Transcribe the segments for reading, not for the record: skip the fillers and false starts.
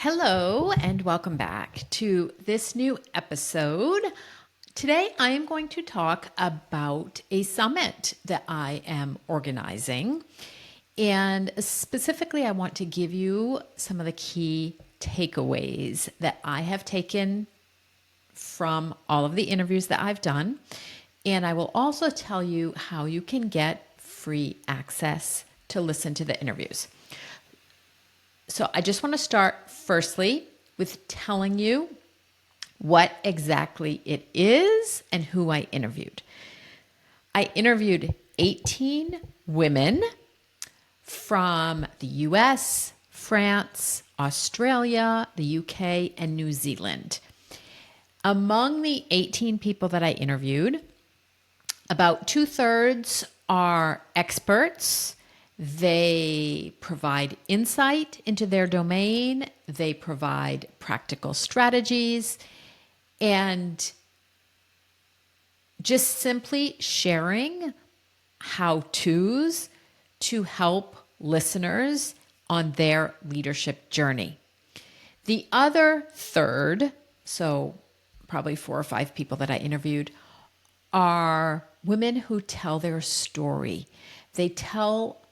Hello, and welcome back to this new episode. Today, I am going to talk about a summit that I am organizing. And specifically, I want to give you some of the key takeaways that I have taken from all of the interviews that I've done. And I will also tell you how you can get free access to listen to the interviews. So I just want to start firstly with telling you what exactly it is and who I interviewed. I interviewed 18 women from the US, France, Australia, the UK, and New Zealand. Among the 18 people that I interviewed, about 2/3 are experts. They provide insight into their domain. They provide practical strategies and just simply sharing how-tos to help listeners on their leadership journey. The other third, so probably 4 or 5 people that I interviewed, are women who tell their story. They tell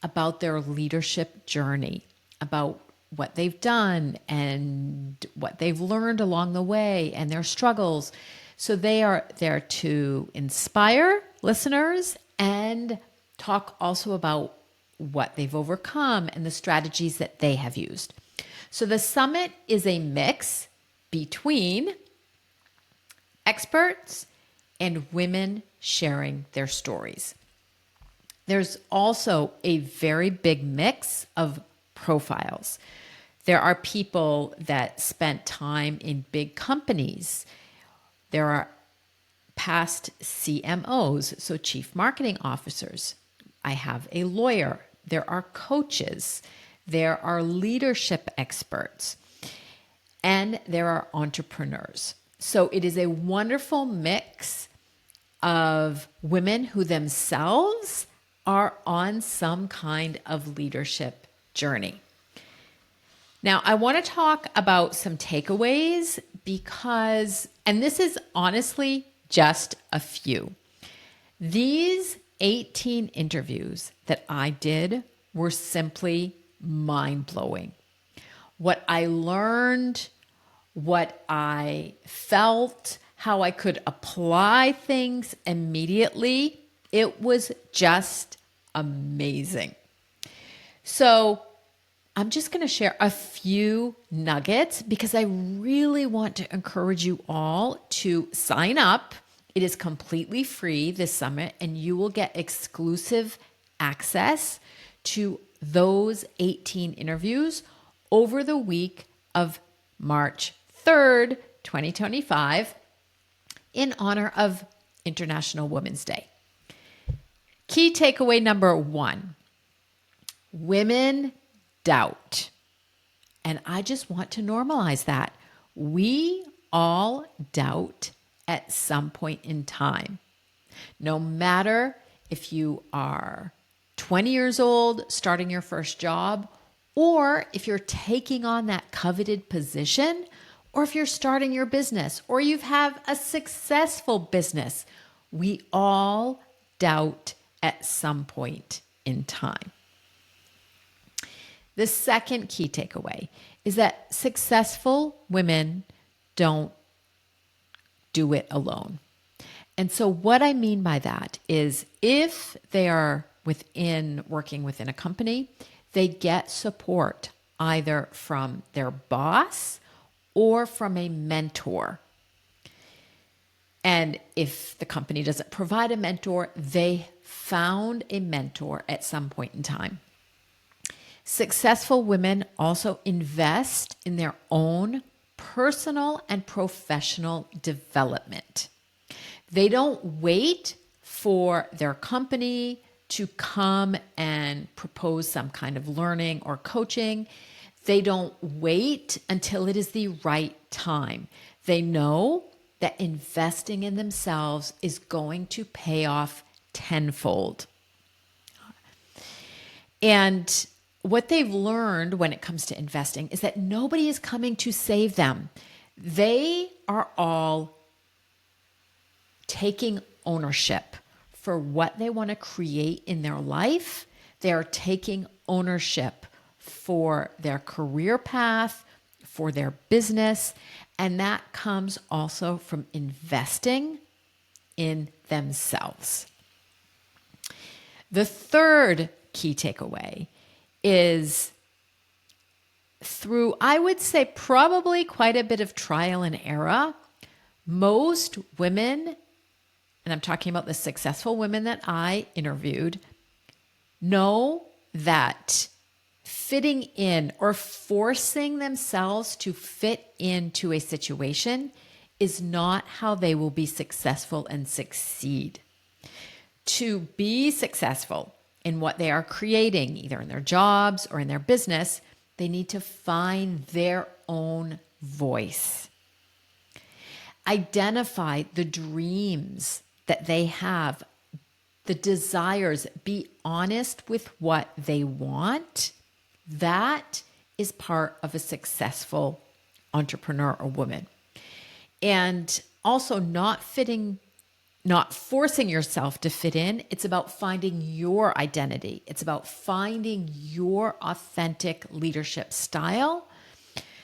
about their leadership journey, about what they've done and what they've learned along the way and their struggles. So they are there to inspire listeners and talk also about what they've overcome and the strategies that they have used. So the summit is a mix between experts and women sharing their stories. There's also a very big mix of profiles. There are people that spent time in big companies. There are past CMOs, so chief marketing officers. I have a lawyer. There are coaches. There are leadership experts. And there are entrepreneurs. So it is a wonderful mix of women who themselves are on some kind of leadership journey. Now, I want to talk about some takeaways because, and this is honestly just a few. These 18 interviews that I did were simply mind-blowing. What I learned, what I felt, how I could apply things immediately, it was just amazing. So I'm just going to share a few nuggets because I really want to encourage you all to sign up. It is completely free, this summit, and you will get exclusive access to those 18 interviews over the week of March 3rd, 2025, in honor of International Women's Day. Key takeaway number 1, women doubt. And I just want to normalize that. We all doubt at some point in time. No matter if you are 20 years old, starting your first job, or if you're taking on that coveted position, or if you're starting your business, or you have a successful business, we all doubt at some point in time. The second key takeaway is that successful women don't do it alone. And so what I mean by that is if they are working within a company, they get support either from their boss or from a mentor. And if the company doesn't provide a mentor, they found a mentor at some point in time. Successful women also invest in their own personal and professional development. They don't wait for their company to come and propose some kind of learning or coaching. They don't wait until it is the right time. They know that investing in themselves is going to pay off tenfold. And what they've learned when it comes to investing is that nobody is coming to save them. They are all taking ownership for what they want to create in their life. They are taking ownership for their career path, for their business, and that comes also from investing in themselves. The third key takeaway is through, I would say, probably quite a bit of trial and error, most women, and I'm talking about the successful women that I interviewed, know that fitting in or forcing themselves to fit into a situation is not how they will be successful and succeed. To be successful in what they are creating, either in their jobs or in their business, they need to find their own voice. Identify the dreams that they have, the desires, be honest with what they want. That is part of a successful entrepreneur or woman. And also not forcing yourself to fit in. It's about finding your identity. It's about finding your authentic leadership style.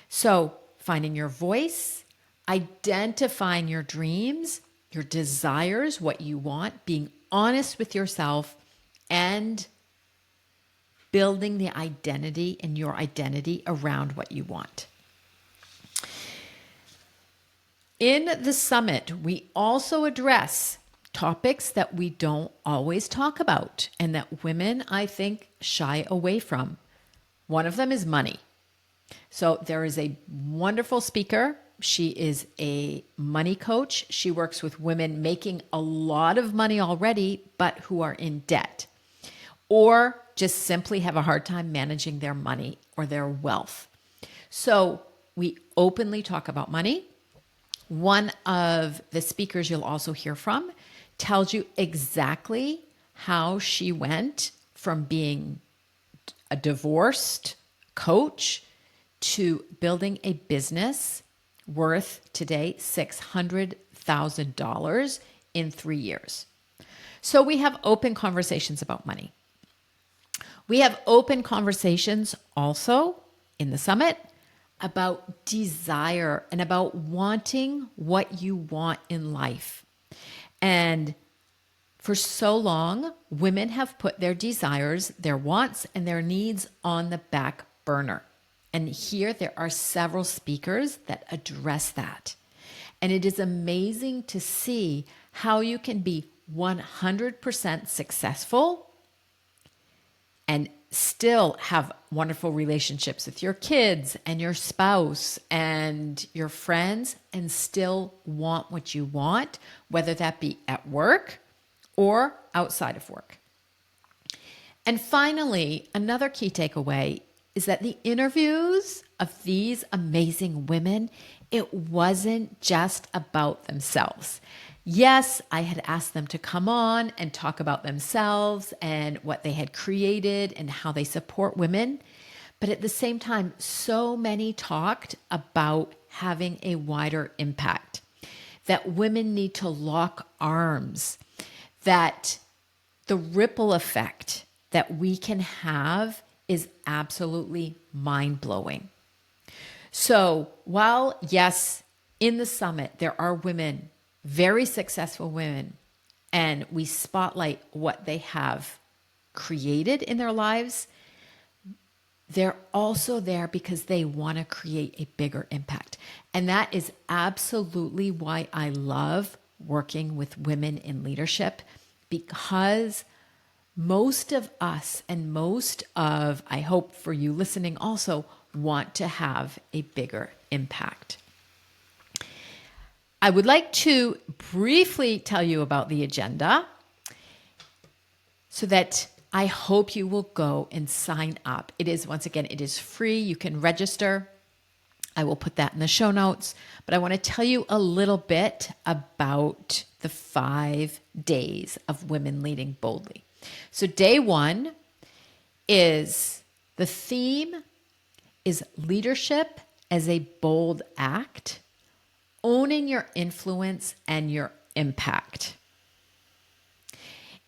So finding your voice, identifying your dreams, your desires, what you want, being honest with yourself, and building the identity and your identity around what you want. In the summit, we also address topics that we don't always talk about and that women, I think, shy away from. One of them is money. So there is a wonderful speaker. She is a money coach. She works with women making a lot of money already, but who are in debt or just simply have a hard time managing their money or their wealth. So we openly talk about money. One of the speakers you'll also hear from tells you exactly how she went from being a divorced coach to building a business worth today $600,000 in 3 years. So we have open conversations about money. We have open conversations also in the summit about desire and about wanting what you want in life. And for so long, women have put their desires, their wants, and their needs on the back burner. And here there are several speakers that address that. And it is amazing to see how you can be 100% successful and still have wonderful relationships with your kids and your spouse and your friends and still want what you want, whether that be at work or outside of work. And finally, another key takeaway is that the interviews of these amazing women, it wasn't just about themselves. Yes, I had asked them to come on and talk about themselves and what they had created and how they support women. But at the same time, so many talked about having a wider impact, that women need to lock arms, that the ripple effect that we can have is absolutely mind-blowing. So while, yes, in the summit, there are women, very successful women, and we spotlight what they have created in their lives, they're also there because they want to create a bigger impact. And that is absolutely why I love working with women in leadership, because most of us and most of, I hope for you listening also, want to have a bigger impact. I would like to briefly tell you about the agenda so that I hope you will go and sign up. It is, once again, it is free. You can register. I will put that in the show notes. But I want to tell you a little bit about the 5 days of Women Leading Boldly. So day 1 is The theme is leadership as a bold act, owning your influence and your impact.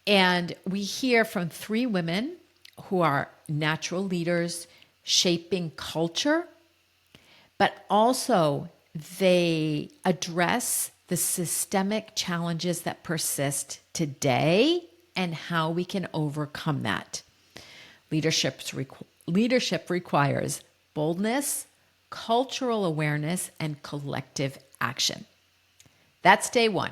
And we hear from 3 women who are natural leaders shaping culture, but also they address the systemic challenges that persist today and how we can overcome that. Leadership requires boldness, cultural awareness, and collective action. That's day 1.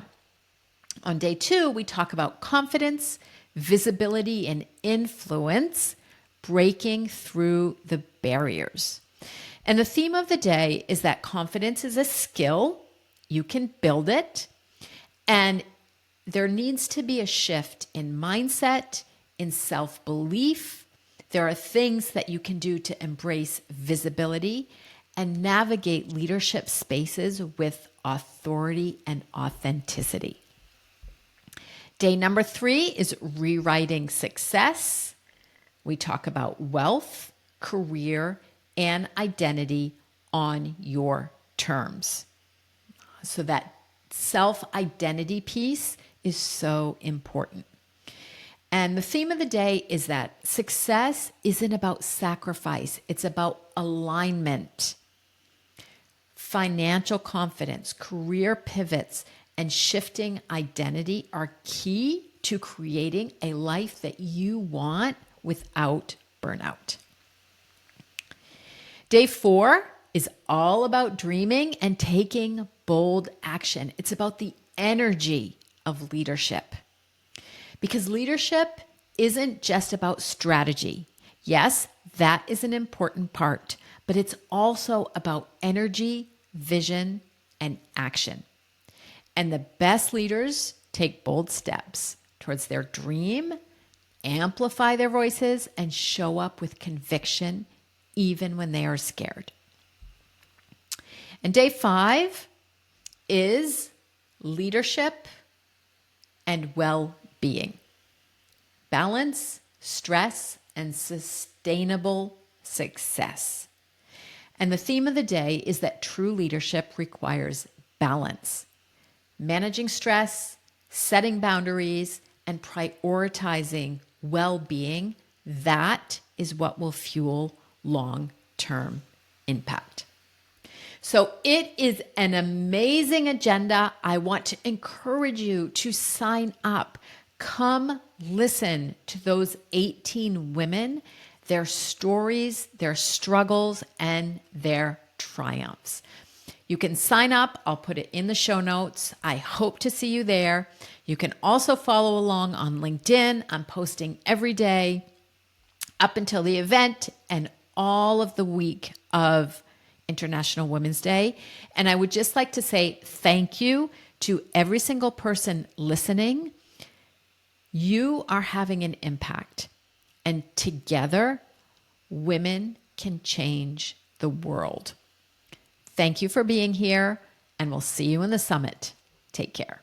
On day 2, we talk about confidence, visibility, and influence, breaking through the barriers. And the theme of the day is that confidence is a skill. You can build it. And there needs to be a shift in mindset, in self-belief. There are things that you can do to embrace visibility and navigate leadership spaces with authority and authenticity. Day number 3 is rewriting success. We talk about wealth, career, and identity on your terms. So that self-identity piece is so important. And the theme of the day is that success isn't about sacrifice. It's about alignment. Financial confidence, career pivots, and shifting identity are key to creating a life that you want without burnout. Day 4 is all about dreaming and taking bold action. It's about the energy of leadership. Because leadership isn't just about strategy. Yes, that is an important part, but it's also about energy, vision, and action. And the best leaders take bold steps towards their dream, amplify their voices, and show up with conviction even when they are scared. And day 5 is leadership and well-being. Balance, stress, and sustainable success. And the theme of the day is that true leadership requires balance. Managing stress, setting boundaries, and prioritizing well-being, that is what will fuel long-term impact. So it is an amazing agenda. I want to encourage you to sign up. Come listen to those 18 women, their stories, their struggles, and their triumphs. You can sign up. I'll put it in the show notes. I hope to see you there. You can also follow along on LinkedIn. I'm posting every day up until the event and all of the week of International Women's Day. And I would just like to say thank you to every single person listening. You are having an impact, and together, women can change the world. Thank you for being here, and we'll see you in the summit. Take care.